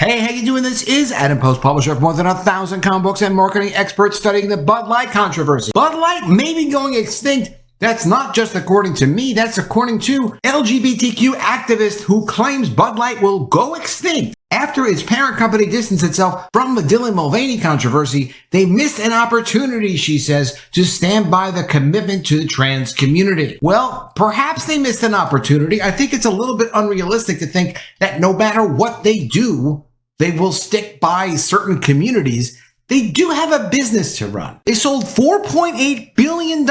Hey, how you doing? This is Adam Post, publisher of more than 1,000 comic books and marketing expert studying the Bud Light controversy. Bud Light may be going extinct. That's not just according to me, that's according to LGBTQ activist who claims Bud Light will go extinct. After its parent company distanced itself from the Dylan Mulvaney controversy, they missed an opportunity, she says, to stand by the commitment to the trans community. Well, perhaps they missed an opportunity. I think it's a little bit unrealistic to think that no matter what they do, they will stick by certain communities. They do have a business to run. They sold $4.8 billion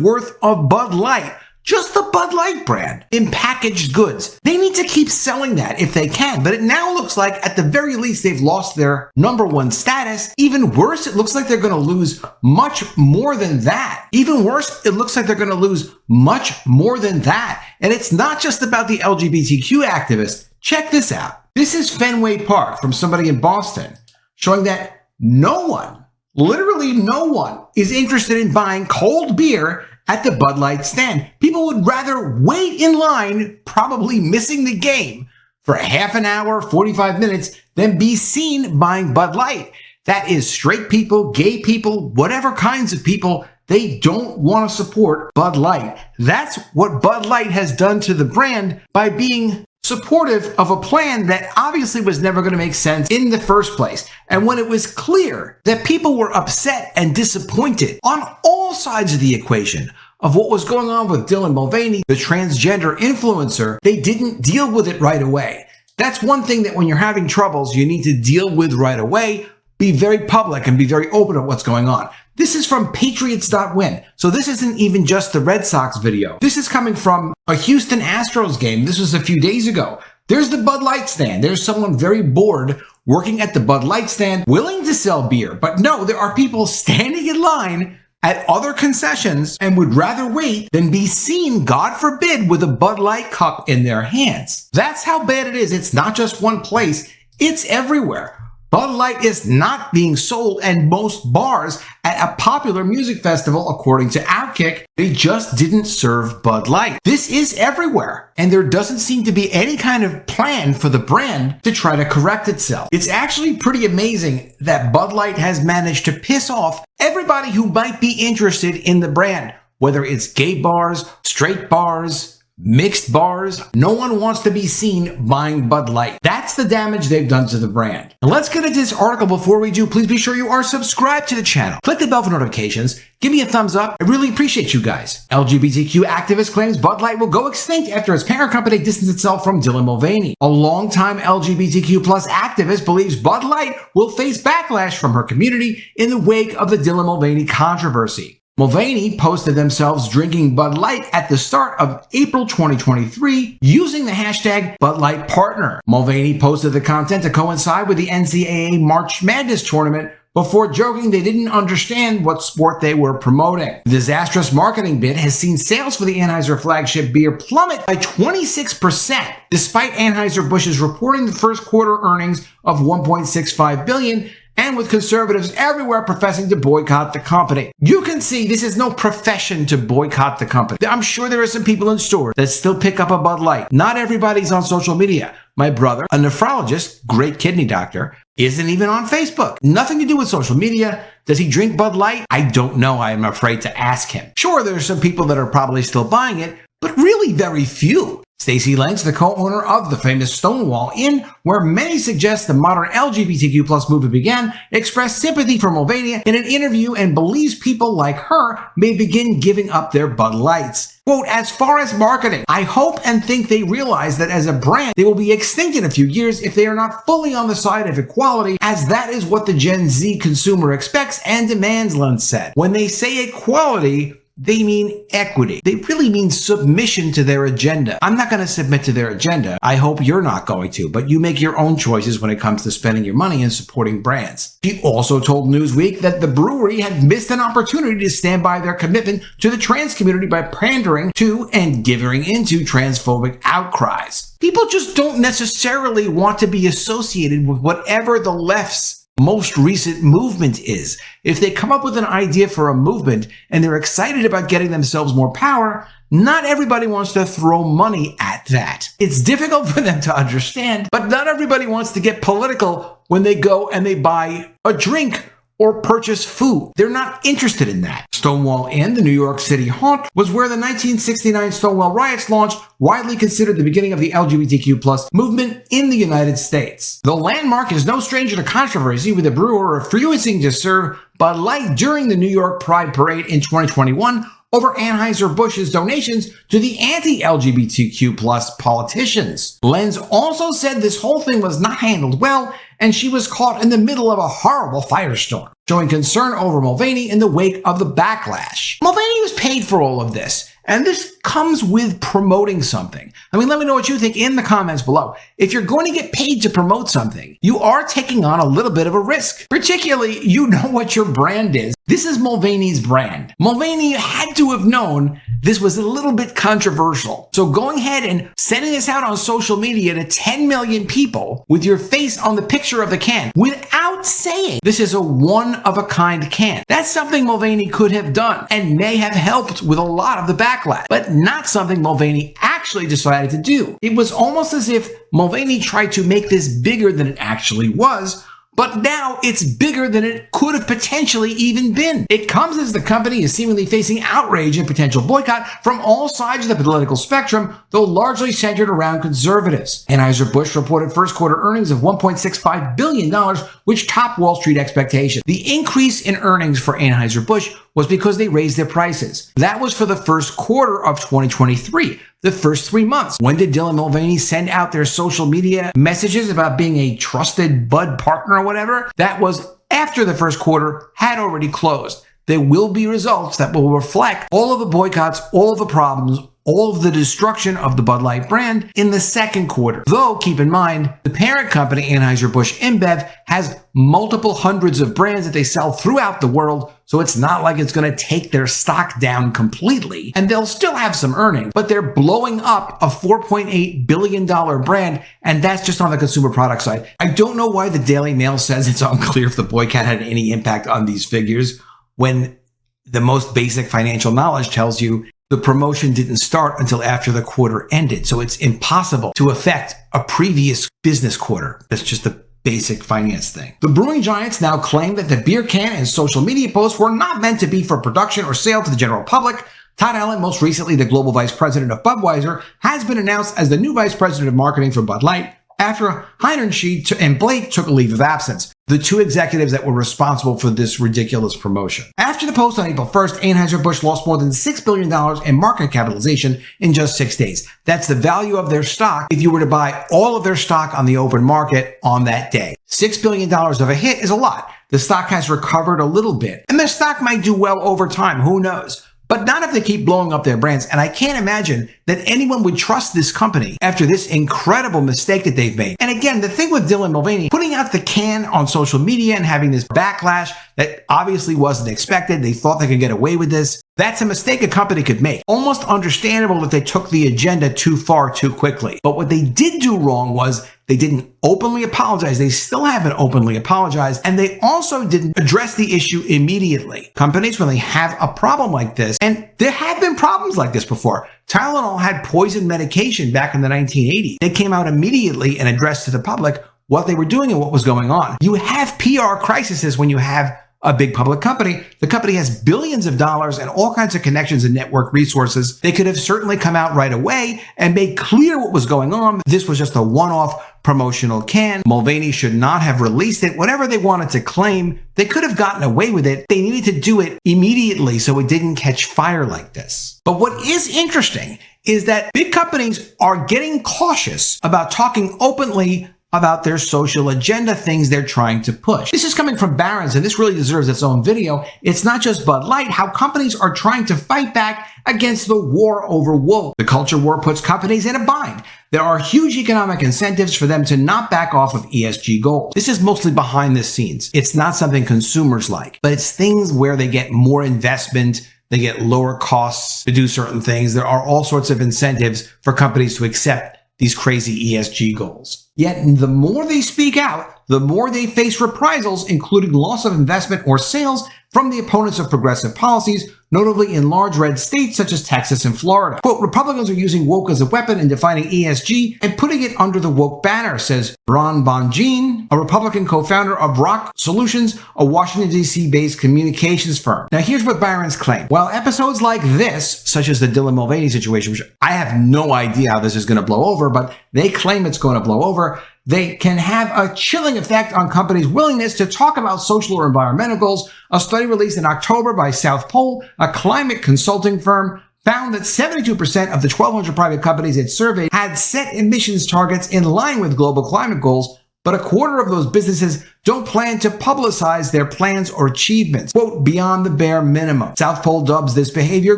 worth of Bud Light, just the Bud Light brand, in packaged goods. They need to keep selling that if they can, but it now looks like at the very least they've lost their number one status. Even worse, it looks like they're going to lose much more than that. Even worse, it looks like they're going to lose much more than that. And it's not just about the LGBTQ activists. Check this out. This is Fenway Park from somebody in Boston, showing that no one, literally no one, is interested in buying cold beer at the Bud Light stand. People would rather wait in line, probably missing the game, for a half an hour, 45 minutes, than be seen buying Bud Light. That is straight people, gay people, whatever kinds of people. They don't want to support Bud Light. That's what Bud Light has done to the brand by being supportive of a plan that obviously was never going to make sense in the first place. And when it was clear that people were upset and disappointed on all sides of the equation of what was going on with Dylan Mulvaney, the transgender influencer, they didn't deal with it right away. That's one thing that when you're having troubles, you need to deal with right away. Be very public and be very open about what's going on. This is from Patriots.win. So this isn't even just the Red Sox video. This is coming from a Houston Astros game. This was a few days ago. There's the Bud Light stand. There's someone very bored working at the Bud Light stand, willing to sell beer. But no, there are people standing in line at other concessions and would rather wait than be seen, God forbid, with a Bud Light cup in their hands. That's how bad it is. It's not just one place. It's everywhere. Bud Light is not being sold at most bars at a popular music festival, according to Outkick. They just didn't serve Bud Light. This is everywhere, and there doesn't seem to be any kind of plan for the brand to try to correct itself. It's actually pretty amazing that Bud Light has managed to piss off everybody who might be interested in the brand, whether it's gay bars, straight bars, mixed bars. No one wants to be seen buying Bud Light. That's the damage they've done to the brand. Now let's get into this article. Before we do, please be sure you are subscribed to the channel. Click the bell for notifications. Give me a thumbs up. I really appreciate you guys. LGBTQ activist claims Bud Light will go extinct after its parent company distanced itself from Dylan Mulvaney. A longtime LGBTQ plus activist believes Bud Light will face backlash from her community in the wake of the Dylan Mulvaney controversy. Mulvaney posted themselves drinking Bud Light at the start of April 2023 using the hashtag BudLightPartner. Mulvaney posted the content to coincide with the NCAA March Madness tournament before joking they didn't understand what sport they were promoting. The disastrous marketing bid has seen sales for the Anheuser flagship beer plummet by 26%, despite Anheuser-Busch's reporting the first quarter earnings of $1.65 billion, and with conservatives everywhere professing to boycott the company. You can see this is no profession to boycott the company. I'm sure there are some people in stores that still pick up a Bud Light. Not everybody's on social media. My brother, a nephrologist, great kidney doctor, isn't even on Facebook. Nothing to do with social media. Does he drink Bud Light? I don't know. I am afraid to ask him. Sure, there are some people that are probably still buying it, but really very few. Stacey Lenz, the co-owner of the famous Stonewall Inn, where many suggest the modern LGBTQ plus movement began, expressed sympathy for Mulvaney in an interview and believes people like her may begin giving up their Bud Lights. Quote, as far as marketing, I hope and think they realize that as a brand, they will be extinct in a few years if they are not fully on the side of equality, as that is what the Gen Z consumer expects and demands, Lenz said. When they say equality, they mean equity. They really mean submission to their agenda. I'm not going to submit to their agenda. I hope you're not going to, but you make your own choices when it comes to spending your money and supporting brands. She also told Newsweek that the brewery had missed an opportunity to stand by their commitment to the trans community by pandering to and giving into transphobic outcries. People just don't necessarily want to be associated with whatever the left's most recent movement is. If they come up with an idea for a movement and they're excited about getting themselves more power, not everybody wants to throw money at that. It's difficult for them to understand, but not everybody wants to get political when they go and they buy a drink or purchase food. They're not interested in that. Stonewall Inn, the New York City haunt, was where the 1969 Stonewall riots launched, widely considered the beginning of the LGBTQ+ movement in the United States. The landmark is no stranger to controversy, with the brewer refusing to serve Bud Light during the New York Pride Parade in 2021 over Anheuser-Busch's donations to the anti-LGBTQ+ politicians. Lenz also said this whole thing was not handled well, and she was caught in the middle of a horrible firestorm, showing concern over Mulvaney in the wake of the backlash. Mulvaney was paid for all of this, and this comes with promoting something. I mean, let me know what you think in the comments below. If you're going to get paid to promote something, you are taking on a little bit of a risk. Particularly, you know what your brand is. This is Mulvaney's brand. Mulvaney had to have known this was a little bit controversial. So going ahead and sending this out on social media to 10 million people with your face on the picture of the can without saying this is a one-of-a-kind can. That's something Mulvaney could have done and may have helped with a lot of the backlash, but not something Mulvaney actually decided to do. It was almost as if Mulvaney tried to make this bigger than it actually was, but now it's bigger than it could have potentially even been. It comes as the company is seemingly facing outrage and potential boycott from all sides of the political spectrum, though largely centered around conservatives. Anheuser-Busch reported first quarter earnings of $1.65 billion, which topped Wall Street expectations. The increase in earnings for Anheuser-Busch was because they raised their prices. That was for the first quarter of 2023, the first 3 months. When did Dylan Mulvaney send out their social media messages about being a trusted Bud partner or whatever? That was after the first quarter had already closed. There will be results that will reflect all of the boycotts, all of the problems, all of the destruction of the Bud Light brand in the second quarter. Though, keep in mind, the parent company, Anheuser-Busch InBev, has multiple hundreds of brands that they sell throughout the world, so it's not like it's going to take their stock down completely, and they'll still have some earnings, but they're blowing up a $4.8 billion brand, and that's just on the consumer product side. I don't know why the Daily Mail says it's unclear if the boycott had any impact on these figures, when the most basic financial knowledge tells you the promotion didn't start until after the quarter ended. So it's impossible to affect a previous business quarter. That's just a basic finance thing. The brewing giants now claim that the beer can and social media posts were not meant to be for production or sale to the general public. Todd Allen, most recently the global vice president of Budweiser, has been announced as the new vice president of marketing for Bud Light after Heinrich and Blake took a leave of absence, the two executives that were responsible for this ridiculous promotion. After the post on April 1st, Anheuser-Busch lost more than $6 billion in market capitalization in just 6 days. That's the value of their stock if you were to buy all of their stock on the open market on that day. $6 billion of a hit is a lot. The stock has recovered a little bit, and the stock might do well over time, who knows? But not if they keep blowing up their brands. And I can't imagine that anyone would trust this company after this incredible mistake that they've made. And again, the thing with Dylan Mulvaney, putting out the can on social media and having this backlash that obviously wasn't expected. They thought they could get away with this. That's a mistake a company could make. Almost understandable that they took the agenda too far too quickly. But what they did do wrong was they didn't openly apologize. They still haven't openly apologized. And they also didn't address the issue immediately. Companies, when they have a problem like this, and there have been problems like this before. Tylenol had poison medication back in the 1980s. They came out immediately and addressed to the public what they were doing and what was going on. You have PR crises when you have a big public company. The company has billions of dollars and all kinds of connections and network resources. They could have certainly come out right away and made clear what was going on. This was just a one-off promotional can. Mulvaney should not have released it. Whatever they wanted to claim, they could have gotten away with it. They needed to do it immediately so it didn't catch fire like this. But what is interesting is that big companies are getting cautious about talking openly about their social agenda, things they're trying to push. This is coming from Barron's, and this really deserves its own video. It's not just Bud Light, how companies are trying to fight back against the war over woke. The culture war puts companies in a bind. There are huge economic incentives for them to not back off of ESG goals. This is mostly behind the scenes. It's not something consumers like, but it's things where they get more investment, they get lower costs to do certain things. There are all sorts of incentives for companies to accept these crazy ESG goals. Yet the more they speak out, the more they face reprisals, including loss of investment or sales from the opponents of progressive policies, notably in large red states such as Texas and Florida. Quote, Republicans are using woke as a weapon in defining ESG and putting it under the woke banner, says Ron Bonjean, a Republican co-founder of Rock Solutions, a Washington, D.C.-based communications firm. Now, here's what Byron's claim. While episodes like this, such as the Dylan Mulvaney situation, which I have no idea how this is going to blow over, but they claim it's going to blow over, they can have a chilling effect on companies' willingness to talk about social or environmental goals. A study released in October by South Pole, a climate consulting firm, found that 72% of the 1,200 private companies it surveyed had set emissions targets in line with global climate goals, but a quarter of those businesses don't plan to publicize their plans or achievements, quote, beyond the bare minimum. South Pole dubs this behavior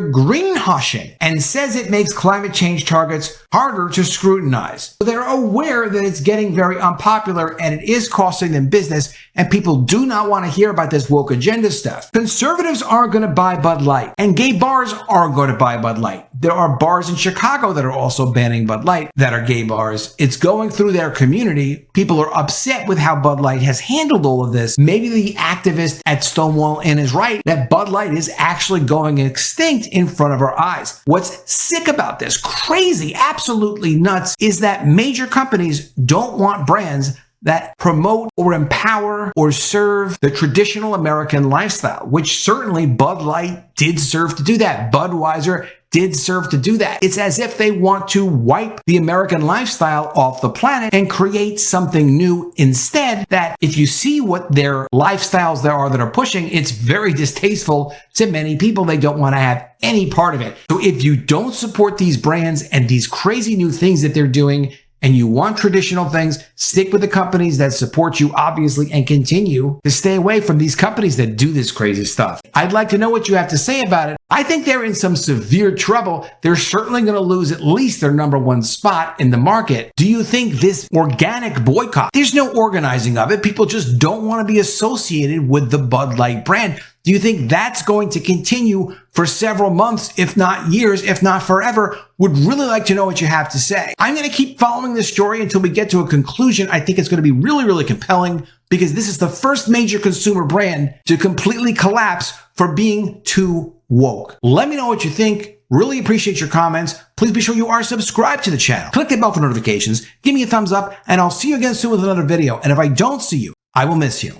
greenwashing and says it makes climate change targets harder to scrutinize. So they're aware that it's getting very unpopular and it is costing them business, and people do not want to hear about this woke agenda stuff. Conservatives aren't going to buy Bud Light, and gay bars aren't going to buy Bud Light. There are bars in Chicago that are also banning Bud Light that are gay bars. It's going through their community. People are upset with how Bud Light has handled all of this. Maybe the activist at Stonewall Inn is right that Bud Light is actually going extinct in front of our eyes. What's sick about this, crazy, absolutely nuts, is that major companies don't want brands that promote or empower or serve the traditional American lifestyle, which certainly Bud Light did serve to do that. Budweiser did serve to do that. It's as if they want to wipe the American lifestyle off the planet and create something new instead. That if you see what their lifestyles there are that are pushing, it's very distasteful to many people. They don't want to have any part of it. So if you don't support these brands and these crazy new things that they're doing, and you want traditional things, stick with the companies that support you, obviously, and continue to stay away from these companies that do this crazy stuff. I'd like to know what you have to say about it. I think they're in some severe trouble. They're certainly going to lose at least their number one spot in the market. Do you think this organic boycott, there's no organizing of it. People just don't want to be associated with the Bud Light brand. Do you think that's going to continue for several months, if not years, if not forever? Would really like to know what you have to say. I'm going to keep following this story until we get to a conclusion. I think it's going to be really, really compelling because this is the first major consumer brand to completely collapse for being too woke. Let me know what you think. Really appreciate your comments. Please be sure you are subscribed to the channel. Click the bell for notifications. Give me a thumbs up, and I'll see you again soon with another video. And if I don't see you, I will miss you.